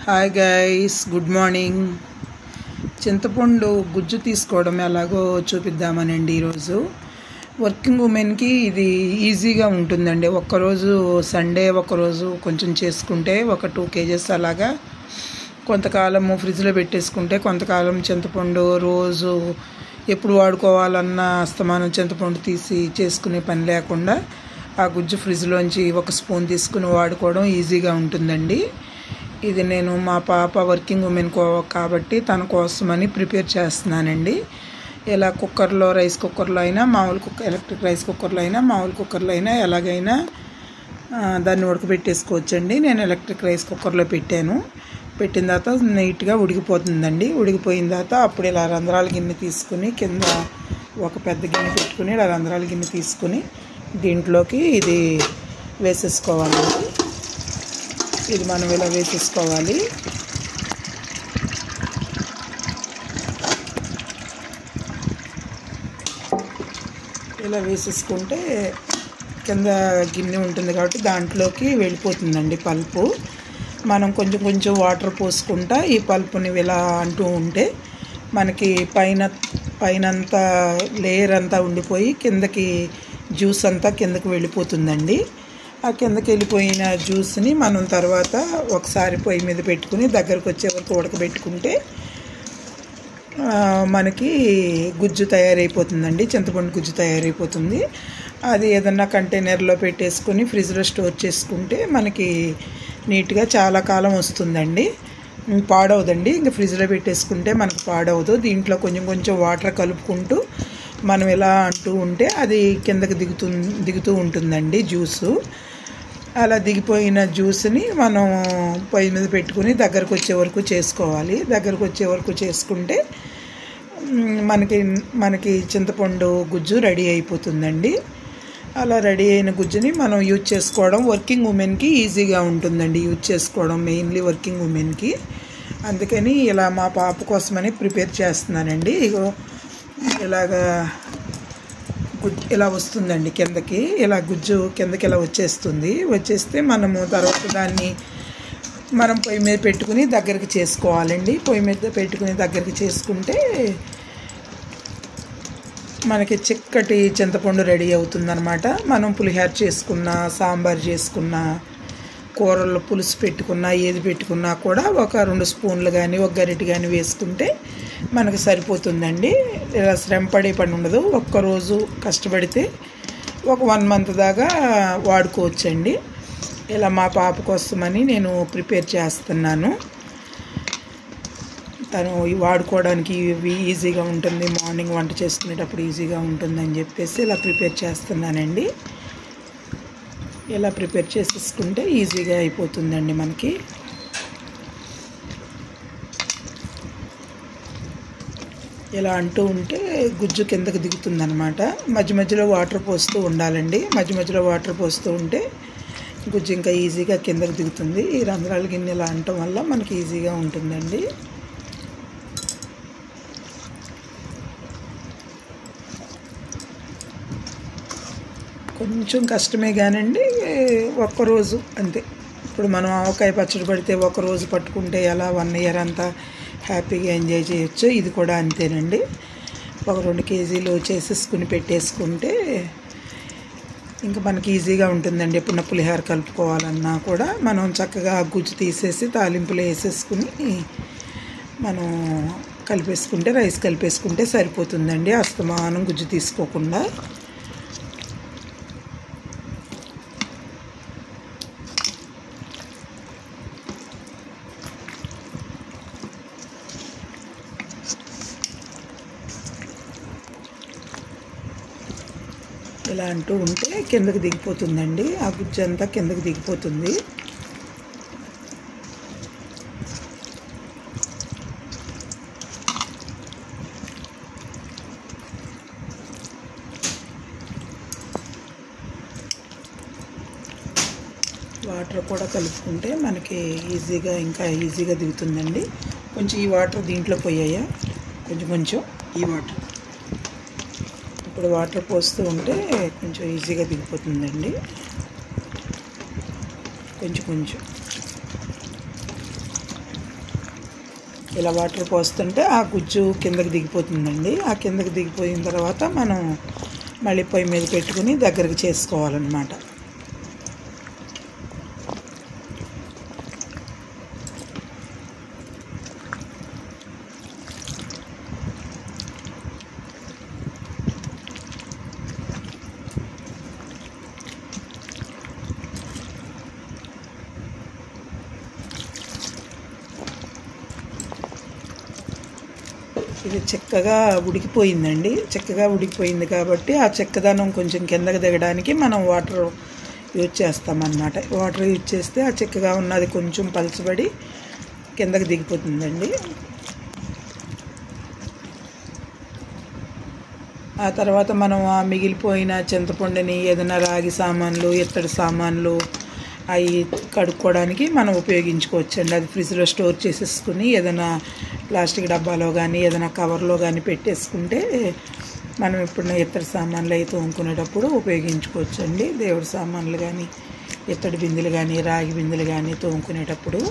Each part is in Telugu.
Hi guys, good morning. చింతపండు గుజ్జు తీసుకోవడం ఎలాగో చూపిద్దామనండి. ఈరోజు వర్కింగ్ ఉమెన్కి ఇది ఈజీగా ఉంటుందండి. ఒక్కరోజు సండే ఒకరోజు కొంచెం చేసుకుంటే ఒక 2 kgs అలాగా కొంతకాలము ఫ్రిడ్జ్లో పెట్టేసుకుంటే కొంతకాలం చింతపండు రోజు ఎప్పుడు వాడుకోవాలన్న అస్తమానం చింతపండు తీసి చేసుకునే పని లేకుండా ఆ గుజ్జు ఫ్రిడ్జ్లోంచి ఒక స్పూన్ తీసుకుని వాడుకోవడం ఈజీగా ఉంటుందండి. ఇది నేను మా పాప వర్కింగ్ ఉమెన్ కాబట్టి తన కోసమని ప్రిపేర్ చేస్తున్నానండి. ఇలా కుక్కర్లో, రైస్ కుక్కర్లో అయినా, ఎలక్ట్రిక్ రైస్ కుక్కర్లో అయినా, మామూలు కుక్కర్లో అయినా ఎలాగైనా దాన్ని ఉడకబెట్టేసుకోవచ్చండి. నేను ఎలక్ట్రిక్ రైస్ కుక్కర్లో పెట్టిన తర్వాత నీట్గా ఉడికిపోతుందండి. ఉడికిపోయిన తర్వాత అప్పుడు ఇలా రంధ్రాల గిన్నె తీసుకుని కింద ఒక పెద్ద గిన్నె పెట్టుకుని ఇలా రంధ్రాల గిన్నె తీసుకుని దీంట్లోకి ఇది వేసేసుకోవాలండి. ఇది మనం ఇలా వేసేసుకోవాలి. ఇలా వేసేసుకుంటే కింద గిన్నె ఉంటుంది కాబట్టి దాంట్లోకి వెళ్ళిపోతుందండి పల్పు. మనం కొంచెం కొంచెం వాటర్ పోసుకుంటా ఈ పల్పుని ఇలా అంటూ ఉంటే మనకి పైనంతా లేయర్ అంతా ఉండిపోయి కిందకి జ్యూస్ అంతా కిందకి వెళ్ళిపోతుందండి. ఆ కిందకి వెళ్ళిపోయిన జ్యూస్ని మనం తర్వాత ఒకసారి పొయ్యి మీద పెట్టుకుని దగ్గరకు వచ్చే వరకు ఉడకబెట్టుకుంటే మనకి గుజ్జు తయారైపోతుందండి. చింతపండు గుజ్జు తయారైపోతుంది. అది ఏదన్నా కంటైనర్లో పెట్టేసుకొని ఫ్రిడ్జ్లో స్టోర్ చేసుకుంటే మనకి నీట్గా చాలా కాలం వస్తుందండి. పాడవదండి. ఇంకా ఫ్రిడ్జ్లో పెట్టేసుకుంటే మనకు పాడవదు. దీంట్లో కొంచెం కొంచెం వాటర్ కలుపుకుంటూ మనం ఇలా అంటూ ఉంటే అది కిందకి దిగుతూ ఉంటుందండి జ్యూసు. అలా దిగిపోయిన జ్యూస్ని మనం పొయ్యి మీద పెట్టుకుని దగ్గరకు వచ్చే వరకు చేసుకోవాలి. దగ్గరకు వచ్చే వరకు చేసుకుంటే మనకి చింతపండు గుజ్జు రెడీ అయిపోతుందండి. అలా రెడీ అయిన గుజ్జుని మనం యూజ్ చేసుకోవడం వర్కింగ్ ఉమెన్కి ఈజీగా ఉంటుందండి. యూజ్ చేసుకోవడం మెయిన్లీ వర్కింగ్ ఉమెన్కి. అందుకని ఇలా మా పాప కోసమని ప్రిపేర్ చేస్తున్నానండి. ఇగో ఇలాగా ఇలా వస్తుందండి కిందకి. ఇలా గుజ్జు కిందకి ఇలా వచ్చేస్తే మనము తర్వాత దాన్ని మనం పొయ్యి మీద పెట్టుకుని దగ్గరికి చేసుకోవాలండి. పొయ్యి మీద పెట్టుకుని దగ్గరికి చేసుకుంటే మనకి చిక్కటి చింతపండు రెడీ అవుతుందన్నమాట. మనం పులిహోర చేసుకున్నా, సాంబార్ చేసుకున్నా, కూరల్లో పులుసు పెట్టుకున్నా, ఏది పెట్టుకున్నా కూడా ఒక 2 స్పూన్లు కానీ ఒక గరిటె కానీ వేసుకుంటే మనకు సరిపోతుందండి. ఇలా శ్రమ పడే పని ఉండదు. ఒక్కరోజు కష్టపడితే ఒక 1 month దాకా వాడుకోవచ్చండి. ఇలా మా పాప కోసమని నేను ప్రిపేర్ చేస్తున్నాను. తను వాడుకోవడానికి ఇవి ఈజీగా ఉంటుంది, మార్నింగ్ వంట చేసుకునేటప్పుడు ఈజీగా ఉంటుందని చెప్పేసి ఇలా ప్రిపేర్ చేస్తున్నానండి. ఇలా ప్రిపేర్ చేసేసుకుంటే ఈజీగా అయిపోతుందండి మనకి. ఇలా అంటూ ఉంటే గుజ్జు కిందకి దిగుతుందనమాట. మధ్య మధ్యలో వాటర్ పోస్తూ ఉండాలండి. మధ్య మధ్యలో వాటర్ పోస్తూ ఉంటే గుజ్జు ఇంకా ఈజీగా కిందకి దిగుతుంది. ఈ రంధ్రాల గిన్నె ఇలా అనటం వల్ల మనకి ఈజీగా ఉంటుందండి. కొంచెం కష్టమే కానండి, ఒక్కరోజు అంతే. ఇప్పుడు మనం ఆవకాయ పచ్చడి పడితే ఒకరోజు పట్టుకుంటే ఎలా 1 year అంతా హ్యాపీగా ఎంజాయ్ చేయొచ్చు. ఇది కూడా అంతేనండి. ఒక 2 kgs చేసేసుకుని పెట్టేసుకుంటే ఇంకా మనకి ఈజీగా ఉంటుందండి. ఎప్పుడన్నా పులిహోర కలుపుకోవాలన్నా కూడా మనం చక్కగా గుజ్జు తీసేసి తాలింపులు వేసేసుకుని మనం కలిపేసుకుంటే, రైస్ కలిపేసుకుంటే సరిపోతుందండి. అస్తమానం గుజ్జు తీసుకోకుండా. ఇలా అంటూ ఉంటే కిందకి దిగిపోతుందండి. ఆ గుజ్జు అంతా కిందకి దిగిపోతుంది. వాటర్ కూడా కలుపుకుంటే మనకి ఇంకా ఈజీగా దిగుతుందండి. కొంచెం ఈ వాటర్ దీంట్లో పోయాయా, కొంచెం ఈ వాటర్ ఇప్పుడు వాటర్ పోస్తూ ఉంటే కొంచెం ఈజీగా దిగిపోతుందండి. కొంచెం ఇలా వాటర్ పోస్తుంటే ఆ గుజ్జు కిందకి దిగిపోతుందండి. ఆ కిందకి దిగిపోయిన తర్వాత మనం మళ్ళీ పొయ్యి మీద పెట్టుకుని దగ్గరికి చేసుకోవాలన్నమాట. ఇది చక్కగా ఉడికిపోయిందండి. చక్కగా ఉడికిపోయింది కాబట్టి ఆ చెక్కదనం కొంచెం కిందకి దిగడానికి మనం వాటర్ యూజ్ చేస్తామన్నమాట. వాటర్ యూజ్ చేస్తే ఆ చక్కగా ఉన్నది కొంచెం పలుచబడి కిందకి దిగిపోతుందండి. ఆ తర్వాత మనం ఆ మిగిలిపోయిన చింతపండుని ఏదైనా రాగి సామాన్లు, ఇత్తడి సామాన్లు అవి కడుక్కోవడానికి మనం ఉపయోగించుకోవచ్చండి. అది ఫ్రిడ్జ్లో స్టోర్ చేసేసుకుని ఏదైనా ప్లాస్టిక్ డబ్బాలో కానీ ఏదైనా కవర్లో కానీ పెట్టేసుకుంటే మనం ఇప్పుడు ఇత్తడి సామాన్లు అవి తోముకునేటప్పుడు ఉపయోగించుకోవచ్చండి. దేవుడి సామాన్లు కానీ, ఇత్తడి బిందెలు కానీ, రాగి బిందెలు కానీ తోముకునేటప్పుడు.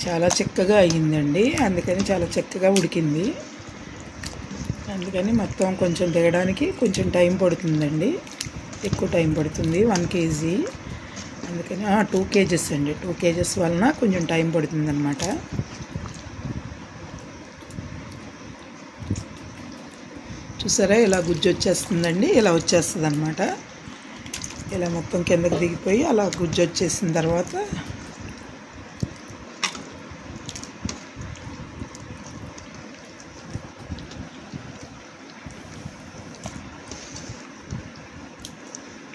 చాలా చక్కగా అయ్యిందండి. అందుకని చాలా చక్కగా ఉడికింది. అందుకని మొత్తం కొంచెం దిగడానికి కొంచెం టైం పడుతుందండి. ఎక్కువ టైం పడుతుంది. 1 kg, అందుకని 2 kgs అండి. 2 kgs వలన కొంచెం టైం పడుతుంది అన్నమాట. చూసారా ఇలా గుజ్జు వచ్చేస్తుందండి. ఇలా వచ్చేస్తుంది అన్నమాట. ఇలా మొత్తం కిందకి దిగిపోయి అలా గుజ్జు వచ్చేసిన తర్వాత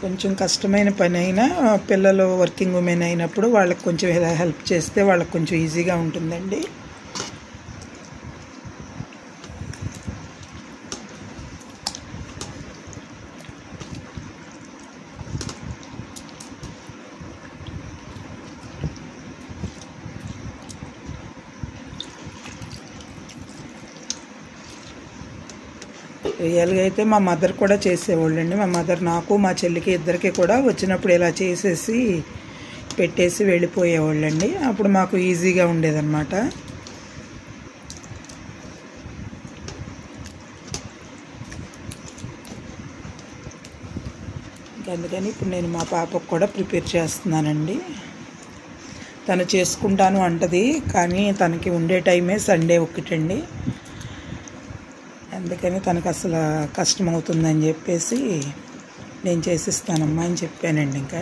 కొంచెం కష్టమైన పని అయినా పిల్లలు వర్కింగ్ ఉమెన్ అయినప్పుడు వాళ్ళకి కొంచెం ఇలా హెల్ప్ చేస్తే వాళ్ళకి కొంచెం ఈజీగా ఉంటుందండి. రియల్గా అయితే మా మదర్ కూడా చేసేవాళ్ళండి. మా మదర్ నాకు మా చెల్లికి ఇద్దరికి కూడా వచ్చినప్పుడు ఇలా చేసేసి పెట్టేసి వెళ్ళిపోయేవాళ్ళండి. అప్పుడు మాకు ఈజీగా ఉండేదన్నమాట. అందుకని ఇప్పుడు నేను మా పాపకు కూడా ప్రిపేర్ చేస్తున్నానండి. తను చేసుకుంటాను అంటది, కానీ తనకి ఉండే టైమే సండే ఒక్కటండి. అందుకని తనకు అసలు కష్టమవుతుందని చెప్పేసి నేను చేసిస్తానమ్మా అని చెప్పానండి. ఇంకా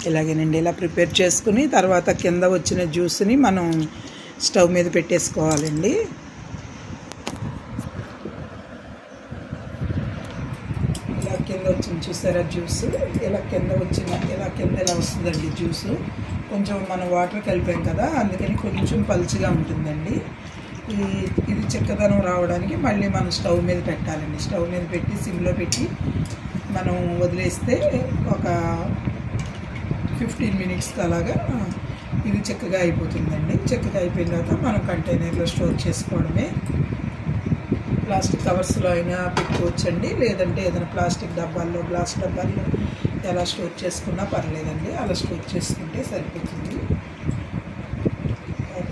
ఇలాగేనండి. ఇలా ప్రిపేర్ చేసుకుని తర్వాత కింద వచ్చిన జ్యూస్ని మనం స్టవ్ మీద పెట్టేసుకోవాలండి. కింద వచ్చింది చూసారా జ్యూస్, ఇలా కింద వస్తుందండి జ్యూసు. కొంచెం మనం వాటర్ కలిపాం కదా, అందుకని కొంచెం పలుచగా ఉంటుందండి. ఇది చిక్కదనం రావడానికి మళ్ళీ మనం స్టవ్ మీద పెట్టాలండి. స్టవ్ మీద పెట్టి సిమ్లో పెట్టి మనం వదిలేస్తే ఒక 15 minutesకి అలాగా ఇది చిక్కగా అయిపోతుందండి. చిక్కగా అయిపోయిన తర్వాత మనం కంటైనర్లో స్టోర్ చేసుకోవడమే. ప్లాస్టిక్ కవర్స్లో అయినా పెట్టుకోవచ్చండి, లేదంటే ఏదైనా ప్లాస్టిక్ డబ్బాల్లో, గ్లాస్ డబ్బాల్లో ఎలా స్టోర్ చేసుకున్నా పర్లేదండి. అలా స్టోర్ చేసుకుంటే సరిపోతుంది.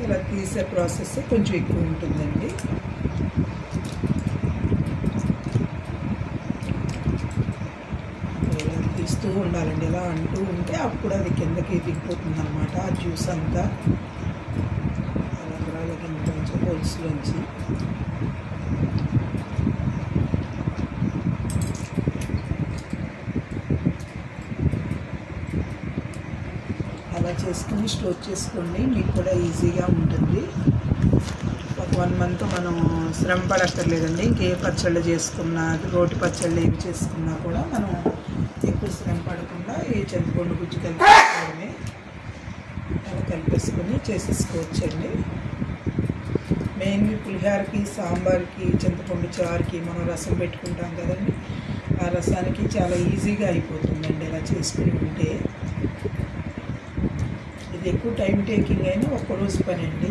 ఇలా తీసే ప్రాసెస్ కొంచెం ఎక్కువ ఉంటుందండి. ఇలా తీస్తూ ఉండాలండి. ఇలా అంటూ ఉంటే అప్పుడు అది కిందకి దిగిపోతుంది అన్నమాట. ఆ జ్యూస్ అంతా అలా కొంచెం హోల్స్లోంచి అలా చేసుకుని స్టోర్ చేసుకోండి. మీకు కూడా ఈజీగా ఉంటుంది. ఒక 1 month మనం శ్రమ పడక్కర్లేదండి. ఇంకే పచ్చళ్ళు చేసుకున్నా, రోటి పచ్చళ్ళు ఏమి చేసుకున్నా కూడా మనం ఎక్కువ శ్రమ పడకుండా ఈ చింతపండు గుజ్జు కలిపేసుకోవడమే. అలా కలిపేసుకొని చేసేసుకోవచ్చండి. మెయిన్లీ పులిహోరకి, సాంబార్కి, చింతపండు చారుకి మనం రసం పెట్టుకుంటాం కదండి, ఆ రసానికి చాలా ఈజీగా అయిపోతుందండి ఇలా చేసుకుని ఉంటే. ఇది ఎక్కువ టైం టేకింగ్ అయినా ఒక్కరోజు పని అండి.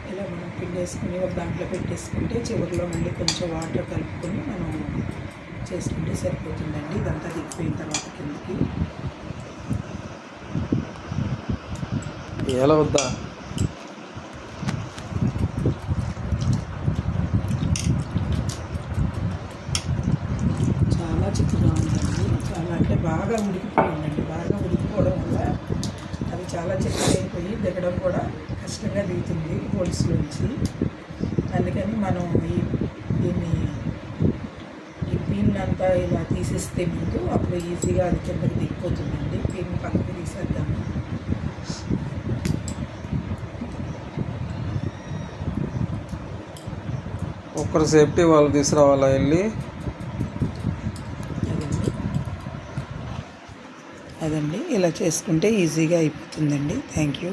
ఇలా మనం పిండి వేసుకుని ఒక దాంట్లో పెట్టేసుకుంటే చివరిలో మళ్ళీ కొంచెం వాటర్ కలుపుకొని మనం చేసుకుంటే సరిపోతుందండి. ఇదంతా దిగిపోయిన తర్వాత కిందకి ఎలా వద్దా చాలా చిక్కగా ఉందండి. చాలా అంటే బాగా ఉడికిపోయిందండి. బాగా ఉడికిపోవడం వల్ల అది చాలా చిక్కగా అయిపోయి దిగడం కూడా కష్టంగా దిగుతుంది హోల్స్లోంచి. అందుకని మనం దీన్ని ఈ పిన్ అంతా ఇలా తీసేస్తే ముందు అప్పుడు ఈజీగా అది కిందకి దిగిపోతుందండి. పిన్ పక్కకు తీసేద్దాము. ఒక్కరు సేఫ్టీ వాళ్ళు తీసుకురావాలా వెళ్ళి? అదండి ఇలా చేసుకుంటే ఈజీగా అయిపోతుందండి. Thank you.